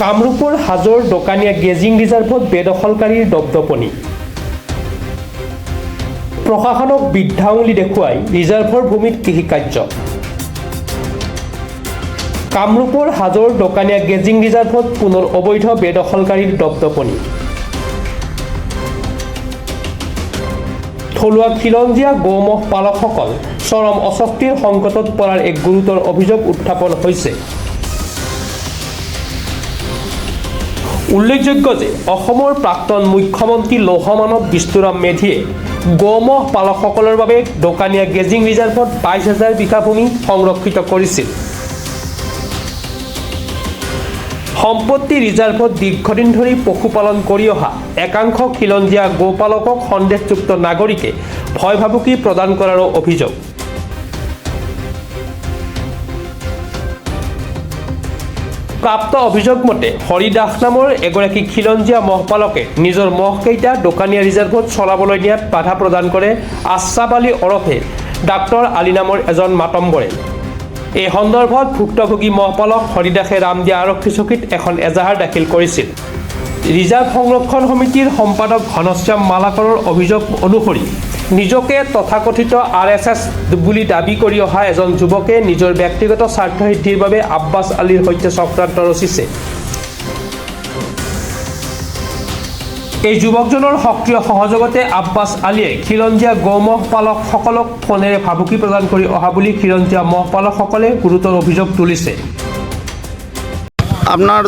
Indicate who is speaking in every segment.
Speaker 1: কামৰূপৰ হাজোৰ দোকানীয়া গেজিং ৰিজাৰ্ভত বেদখলকাৰীৰ দপদপনি প্ৰশাসনক বিদ্যাঙুলি দেখুৱাই ৰিজাৰ্ভৰ ভূমিত কৃষিকাৰ্য কামৰূপৰ হাজোৰ দোকানীয়া গেজিং ৰিজাৰ্ভত পুনৰ অবৈধ বেদখলকাৰীৰ দপদপনি থলুৱা খিলঞ্জীয়া গৌমহ পালকসকল চৰম অস্বস্তিৰ সংকটত পৰাৰ এক গুৰুতৰ অভিযোগ উত্থাপন হৈছে উল্লেখযোগ্য যে অসমৰ প্ৰাক্তন মুখ্যমন্ত্ৰী লৌহ মানৱ বিষ্ণুৰাম মেধিয়ে গৌমহ পালকসকলৰ বাবে দোকানীয়া গেজিং ৰিজাৰ্ভত ২২,০০০ বিঘা ভূমি সংৰক্ষিত কৰিছিল সম্পত্তি ৰিজাৰ্ভত দীৰ্ঘদিন ধৰি পশুপালন কৰি অহা একাংশ খিলঞ্জীয়া গোপালকক সন্দেহযুক্ত নাগৰিকে ভয় ভাবুকি প্ৰদান কৰাৰো অভিযোগ প্ৰাপ্ত অভিযোগ মতে হৰি দাস নামৰ এগৰাকী খিলঞ্জীয়া মহপালকে নিজৰ মহকেইটা দোকানীয়া ৰিজাৰ্ভত চলাবলৈ নিয়াত বাধা প্ৰদান কৰে আশ্ৰাফ আলী ওৰফে ডাক্তৰ আলী নামৰ এজন মাতম্বৰে এই সন্দৰ্ভত ভুক্তভোগী মহপালক হৰি দাসে ৰামদিয়া আৰক্ষী চকীত এখন এজাহাৰ দাখিল কৰিছিল ৰিজাৰ্ভ সংৰক্ষণ সমিতিৰ সম্পাদক ঘনশ্যাম মালাকৰৰ অভিযোগ অনুসৰি নিজকে তথাকথিত RSS বুলি দাবী কৰি অহা এজন যুৱকে নিজৰ ব্যক্তিগত স্বাৰ্থ সিদ্ধিৰ বাবে আব্বাছ আলীৰ সৈতে চক্ৰান্ত ৰচিছে এই যুৱকজনৰ সক্ৰিয় সহযোগতে আব্বাছ আলীয়ে খিলঞ্জীয়া গৌমহ পালকসকলক ফোনেৰে ভাবুকি প্ৰদান কৰি অহা বুলি খিলঞ্জীয়া মহ পালকসকলে গুৰুতৰ অভিযোগ তুলিছে
Speaker 2: আপোনাৰ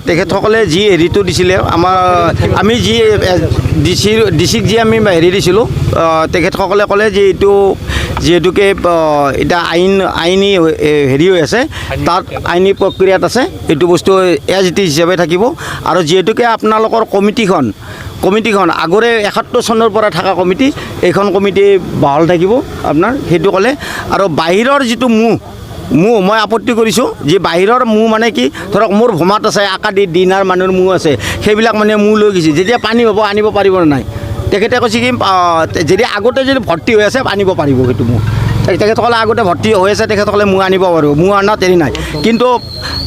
Speaker 2: তেখেতসকলে যি হেৰিটো দিছিলে আমি যি ডিচিক যি আমি হেৰি দিছিলোঁ তেখেতসকলে ক'লে যে এইটো যিহেতুকে এতিয়া আইনী হেৰি হৈ আছে তাত আইনী প্ৰক্ৰিয়াত আছে এইটো বস্তু এজ ইট ইজ হিচাপে থাকিব আৰু যিহেতুকে আপোনালোকৰ কমিটিখন আগৰে ৭১ চনৰ পৰা থকা কমিটি এইখন কমিটি বহাল থাকিব আপোনাৰ সেইটো ক'লে আৰু বাহিৰৰ যিটো মই আপত্তি কৰিছোঁ যে বাহিৰৰ মানে কি ধৰক মোৰ ভমাত আছে আকাদি দিনাৰ মানুহৰ আছে সেইবিলাক মানে লৈ গৈছে যেতিয়া পানী হ'ব আনিব পাৰিব নাই তেখেতে কৈছে কি যদি আগতে যদি ভৰ্তি হৈ আছে আনিব পাৰিব সেইটো তেখেতসকলে আগতে ভৰ্তি হৈ আছে তেখেতসকলে আনিব পাৰিব অনাত হেৰি নাই কিন্তু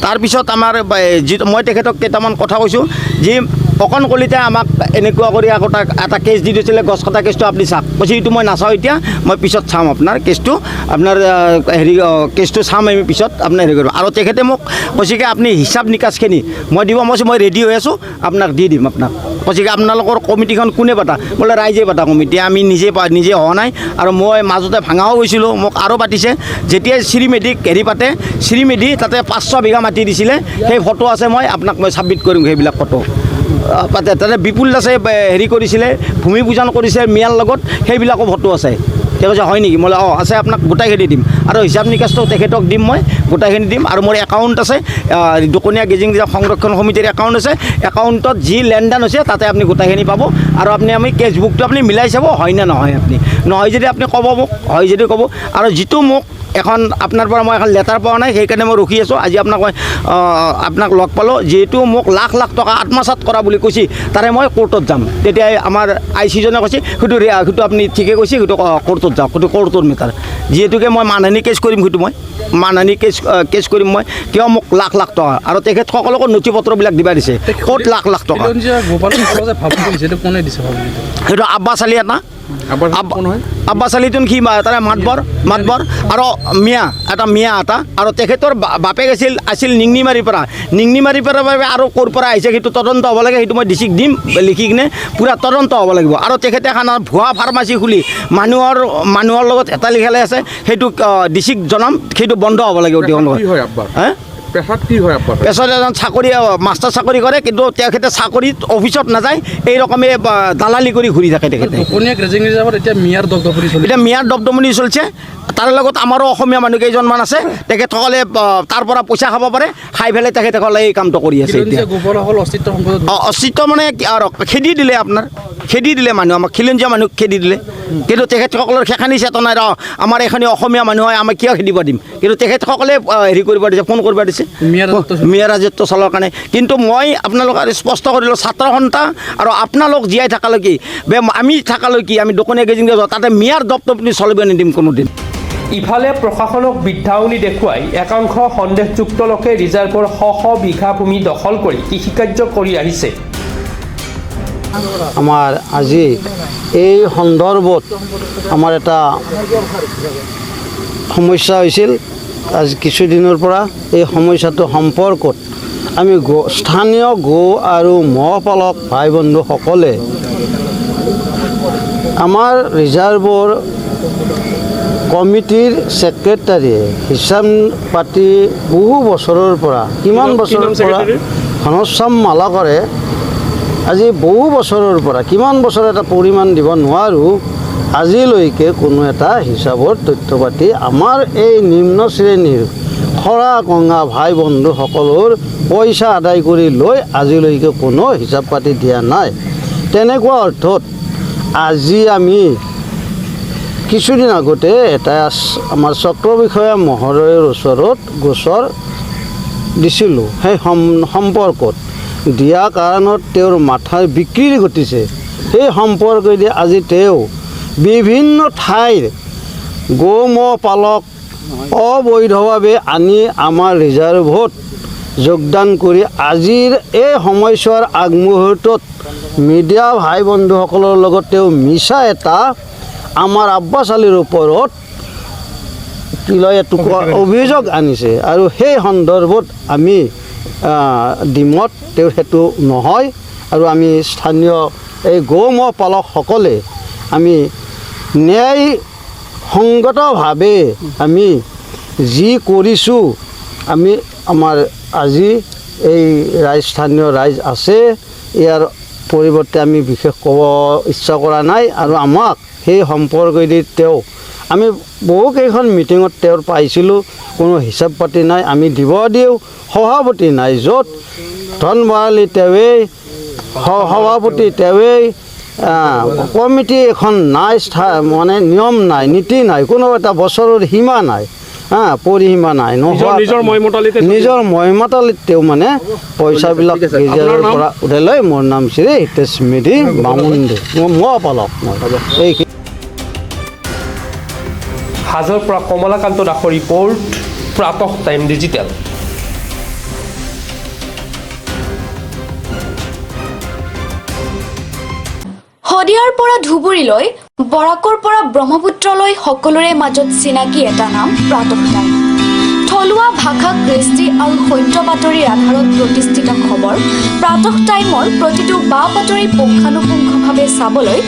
Speaker 2: তাৰপিছত আমাৰ মই তেখেতক কেইটামান কথা কৈছোঁ যে অকণ কলিতে আমাক এনেকুৱা কৰি আকৌ এটা কেছ দি দিছিলে গছ কটা কেছটো আপুনি চাওক কৈছে এইটো মই নাচাওঁ এতিয়া মই পিছত চাম আপোনাৰ কেছটো আপোনাৰ হেৰি কেছটো চাম আমি পিছত আপোনাৰ হেৰি কৰিব আৰু তেখেতে মোক কৈছে কি আপুনি হিচাপ নিকাচখিনি মই দিব মই ৰেডি হৈ আছোঁ আপোনাক দি দিম আপোনাক কৈছে কি আপোনালোকৰ কমিটিখন কোনে পাতা বোলে ৰাইজে পাতা কমিটি আমি নিজে হোৱা নাই আৰু মই মাজতে ভাঙাও গৈছিলোঁ মোক আৰু পাতিছে যেতিয়া শ্ৰীমেধিক হেৰি পাতে শ্ৰীমেধি তাতে ৫০০ বিঘা মাটি দিছিলে সেই ফটো আছে মই আপোনাক মই ছাবমিট কৰিম সেইবিলাক ফটো পাতে তাতে বিপুল দাসে হেৰি কৰিছিলে ভূমি পূজন কৰিছে মিয়াৰ লগত সেইবিলাকো ফটো আছে তেওঁ কৈছে হয় নেকি মই আছে আপোনাক গোটাইখিনি দিম আৰু হিচাপ নিকাচটো তেখেতক দিম মই গোটাইখিনি দিম আৰু মোৰ একাউণ্ট আছে দোকনীয়া গেজিং সংৰক্ষণ সমিতিৰ একাউণ্ট আছে একাউণ্টত যি লেনদেন হৈছে তাতে আপুনি গোটাইখিনি পাব আৰু আমি কেছবুকটো আপুনি মিলাই চাব হয় নে নহয় আপুনি নহয় যদি আপুনি ক'ব মোক হয় যদি ক'ব আৰু যিটো মোক এখন আপোনাৰ পৰা মই এখন লেটাৰ পোৱা নাই সেইকাৰণে মই ৰখি আছোঁ আজি আপোনাক লগ পালোঁ যিহেতু মোক লাখ টকা আত্মসাৎ কৰা বুলি কৈছে তাৰে মই কোৰ্টত যাম তেতিয়া আমাৰ IC-জনে কৈছে সেইটো আপুনি ঠিকে কৈছে সেইটো কোৰ্টত যাওক সেইটো কোৰ্টৰ মেটাৰ যিহেতুকে মই মানহানি কেছ কৰিম সেইটো মই মানহানি কেছ কৰিম মই কিয় মোক লাখ টকা আৰু তেখেতসকলকো নথি পত্ৰবিলাক দিবা দিছে ক'ত লাখ টকা সেইটো আব্বাছ আলী এটা আব্বাছ আলীটোন কি তাৰে মাতবৰ আৰু মিয়া এটা আৰু তেখেতৰ বাপেক আছিল নিংনিমাৰীৰ পৰা আৰু ক'ৰ পৰা আহিছে সেইটো তদন্ত হ'ব লাগে সেইটো মই ডিচিক দিম লিখি কিনে পূৰা তদন্ত হ'ব লাগিব আৰু তেখেতে এখন ভুৱা ফাৰ্মাচী খুলি মানুহৰ লগত হেতালি খেলাই আছে সেইটো ডিচিক জনাম সেইটো বন্ধ হ'ব লাগিব
Speaker 3: পেছাত কি হয় আপোনাৰ
Speaker 2: পেছাত এজন মাষ্টাৰ চাকৰি কৰে কিন্তু তেখেতে চাকৰিত অফিচত নাযায় এই ৰকমে দালালি কৰি ঘূৰি থাকে তেখেতে
Speaker 3: এতিয়া
Speaker 2: মিয়াৰ দপদপনি চলিছে তাৰ লগত আমাৰো অসমীয়া মানুহ কেইজনমান আছে তেখেতসকলে তাৰ পৰা পইচা খাব পাৰে খাই পেলাই তেখেতসকলে এই কামটো কৰি আছে অস্তিত্ব মানে খেদি দিলে মানুহ আমাক খিলঞ্জীয়া মানুহ খেদি দিলে কিন্তু তেখেতসকলৰ সেইখানি চেতনাই আমাৰ এইখিনি অসমীয়া মানুহ হয় আমাক কিয় খেদিব দিম কিন্তু তেখেতসকলে হেৰি কৰিব দিছে ফোন কৰিব দিছে মিয়া ৰাজত্ব চলাৰ কাৰণে কিন্তু মই আপোনালোক স্পষ্ট কৰিলোঁ ছাত্ৰ সন্থা আৰু আপোনালোক জীয়াই থকালৈকে আমি দোকনীয়া গেজিং তাতে মিয়াৰ দপদপনি চলিব নিদিম কোনোদিন
Speaker 1: ইফালে প্ৰশাসনক বিদ্যাউনি দেখুৱাই একাংশ সন্দেহযুক্ত লোকে ৰিজাৰ্ভৰ শ বিঘা ভূমি দখল কৰি কৃষিকাৰ্য কৰি আহিছে।
Speaker 4: আমাৰ আজি এই সন্দৰ্ভত আমাৰ এটা সমস্যা হৈছিল। আজি কিছুদিনৰ পৰা এই সমস্যাটো সম্পৰ্কত আমি স্থানীয় গো আৰু ম'হ পালক ভাই বন্ধুসকলে আমাৰ ৰিজাৰ্ভৰ কমিটিৰ ছেক্ৰেটাৰীয়ে হিচাপ পাতি বহু বছৰৰ পৰা কিমান বছৰৰ পৰা ঘনশ্যাম মালাকৰে আজি বহু বছৰৰ পৰা কিমান বছৰ এটা পৰিমাণ দিব নোৱাৰোঁ, আজিলৈকে কোনো এটা হিচাপৰ তথ্য পাতি আমাৰ এই নিম্ন শ্ৰেণীৰ খৰা কঙা ভাই বন্ধুসকলৰ পইচা আদায় কৰি লৈ আজিলৈকে কোনো হিচাপ পাতি দিয়া নাই। তেনেকুৱা অৰ্থত আজি আমি কিছুদিন আগতে এটা আমাৰ চক্ৰ বিষয়া মহোদয়ৰ ওচৰত গোচৰ দিছিলোঁ। সেই সম্পৰ্কত দিয়া কাৰণত তেওঁৰ মাথাৰ বিকৃতি ঘটিছে। সেই সম্পৰ্কেদি আজি তেওঁ বিভিন্ন ঠাইৰ গো ম'হ পালক অবৈধভাৱে আনি আমাৰ ৰিজাৰ্ভত যোগদান কৰি আজিৰ এই সময়ছোৱাৰ আগমুহূৰ্তত মিডিয়া ভাই বন্ধুসকলৰ লগত তেওঁ মিছা এটা আমাৰ আব্বাছ আলীৰ ওপৰত এটুকুৰা অভিযোগ আনিছে। আৰু সেই সন্দৰ্ভত আমি ডিমত তেওঁৰ সেইটো নহয়। আৰু আমি স্থানীয় এই গো ম'হ পালকসকলে আমি ন্যায়সংগতভাৱে আমি যি কৰিছোঁ, আমি আমাৰ আজি এই স্থানীয় ৰাইজ আছে, ইয়াৰ পৰিৱৰ্তে আমি বিশেষ ক'ব ইচ্ছা কৰা নাই। আৰু আমাক সেই সম্পৰ্কেদি তেওঁ আমি বহুকেইখন মিটিঙত তেওঁৰ পাইছিলোঁ, কোনো হিচাপ পাতি নাই, আমি দিব দিওঁ, সভাপতি নাই, য'ত ধন ভৰালী তেওঁৱেই, সভাপতি তেওঁৱেই, কমিটি এখন নাই, মানে নিয়ম নাই, নীতি নাই, কোনো এটা বছৰৰ সীমা নাই, পৰিসীমা নাই, নিজৰ মহিমাতালিত তেওঁ মানে পইচাবিলাক ৰিজাৰ্ভৰ পৰা উঠাই লয়। মোৰ নাম শ্ৰী হিতেশ মেধি বামুণ্ডে, ম'হ পালক মই। এইখিনি
Speaker 1: হাজোৰ পৰা কমলাকান্ত দাসৰ ৰিপৰ্ট, প্ৰাতঃ টাইম ডিজিটেল।
Speaker 5: শদিয়াৰ পৰা ধুবুৰীলৈ, বৰাকৰ পৰা ব্ৰহ্মপুত্ৰলৈ সকলোৰে মাজত চিনাকি এটা নাম প্ৰাতঃ টাইম। থলুৱা ভাষা, কৃষ্টি আৰু সত্য বাতৰিৰ আধাৰত প্ৰতিষ্ঠিত খবৰ প্ৰাতঃ টাইমৰ প্ৰতিটো বা বাতৰি পুংখানুপুংখভাৱে চাবলৈ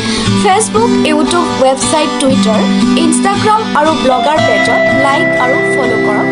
Speaker 5: Facebook, YouTube, website, Twitter, Instagram আৰু ব্লগাৰ পেজত লাইক আৰু ফ'ল' কৰক।